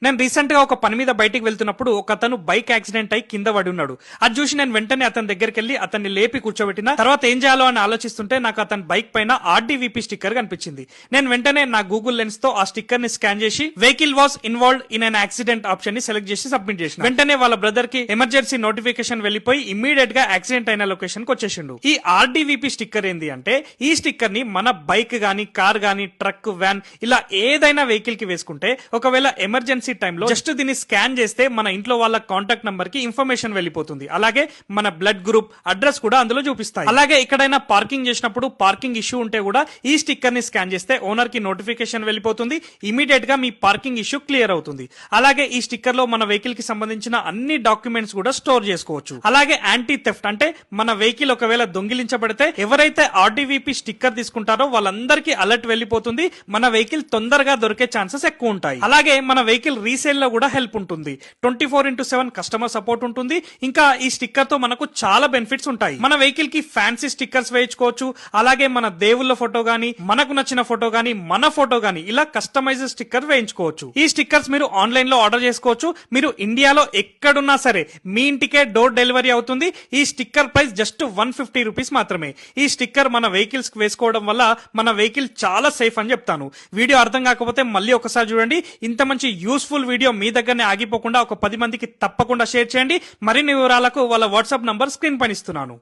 నేను రీసెంట్ గా ఒక పని మీద బయటికి వెళ్తున్నప్పుడు ఒక అతను బైక్ యాక్సిడెంట్ అయి కింద పడి ఉన్నాడు. అది చూసి నేను వెంటనే అతని దగ్గరికి వెళ్లి అతన్ని లేపి కూర్చోబెట్టిన తర్వాత ఏం చేయాలో అని ఆలోచిస్తుంటే నాకు అతని బైక్ పైన ఆర్డీవీపీ స్టిక్కర్ కనిపించింది. నేను వెంటనే నా గూగుల్ లెన్స్ తో ఆ స్టిక్కర్ ని స్కాన్ చేసి vehicle was involved in an accident option ని సెలెక్ట్ చేసి సబ్మిట్ చేసిన. వెంటనే వాళ్ళ బ్రదర్ కి ఎమర్జెన్సీ నోటిఫికేషన్ వెళ్లిపోయి ఇమ్మీడియట్ గా యాక్సిడెంట్ అయిన లొకేషన్ కి వచ్చేసిండు. ఈ ఆర్డీవీపీ స్టిక్కర్ ఏంది అంటే ఈ స్టిక్కర్ ని మన బైక్ గానీ కార్ గానీ ట్రక్ వ్యాన్ ఇలా ఏదైనా వెహికల్ కి వేసుకుంటే ఒకవేళ ఎమర్జెన్సీ టైంలో జస్ట్ దీన్ని స్కాన్ చేస్తే మన ఇంట్లో వాళ్ళ కాంటాక్ట్ నంబర్ కి ఇన్ఫర్మేషన్ వెళ్ళిపోతుంది. అలాగే మన బ్లడ్ గ్రూప్ అడ్రస్ కూడా అందులో చూపిస్తాయి. అలాగే ఎక్కడైనా పార్కింగ్ చేసినప్పుడు పార్కింగ్ ఇష్యూ ఉంటే కూడా ఈ స్టిక్కర్ ని స్కాన్ చేస్తే ఓనర్ కి నోటిఫికేషన్ వెళ్ళిపోతుంది. ఇమీడియట్ గా మీ పార్కింగ్ ఇష్యూ క్లియర్ అవుతుంది. అలాగే ఈ స్టిక్కర్ లో మన వెహికల్ కి సంబంధించిన అన్ని డాక్యుమెంట్స్ కూడా స్టోర్ చేసుకోవచ్చు. అలాగే యాంటీ థెఫ్ట్ అంటే మన వెహికల్ ఒకవేళ దొంగిలించబడితే ఎవరైతే ఆర్డీవీపీ స్టిక్కర్ తీసుకుంటారో వాళ్ళందరికీ అలర్ట్ వెళ్ళిపోతుంది. మన వెహికల్ తొందరగా దొరికే ఛాన్సెస్ ఎక్కువ ఉంటాయి. అలాగే మన వెహికల్ రీసేల్ లో కూడా హెల్ప్ ఉంటుంది. 24/7 కస్టమర్ సపోర్ట్ ఉంటుంది. ఇంకా ఈ స్టిక్కర్ తో మనకు చాలా బెనిఫిట్స్ ఉంటాయి. మన వెహికల్ కి ఫ్యాన్సీ స్టిక్కర్స్ వేయించుకోవచ్చు. అలాగే మన దేవుళ్ళ ఫోటో గానీ మనకు నచ్చిన ఫోటో గానీ మన ఫోటో గానీ ఇలా కస్టమైజ్ స్టిక్కర్ వేయించుకోవచ్చు. ఈ స్టిక్కర్స్ మీరు ఆన్లైన్ లో ఆర్డర్ చేసుకోవచ్చు. మీరు ఇండియాలో ఎక్కడున్నా సరే మీ ఇంటికే డోర్ డెలివరీ అవుతుంది. ఈ స్టిక్కర్ ప్రైస్ జస్ట్ 150 రూపీస్ మాత్రమే. ఈ స్టిక్కర్ మన వెహికల్స్ కి వేసుకోవడం వల్ల మన వెహికల్ చాలా సేఫ్ అని చెప్తాను. వీడియో అర్థం కాకపోతే మళ్ళీ ఒకసారి చూడండి. ఇంత మంచి యూస్ఫుల్ వీడియో మీ దగ్గరనే ఆగిపోకుండా ఒక 10 మందికి తప్పకుండా షేర్ చేయండి. మరిన్ని వివరాలకు వాళ్ళ వాట్సాప్ నంబర్ స్క్రీన్ పైన ఇస్తున్నాను.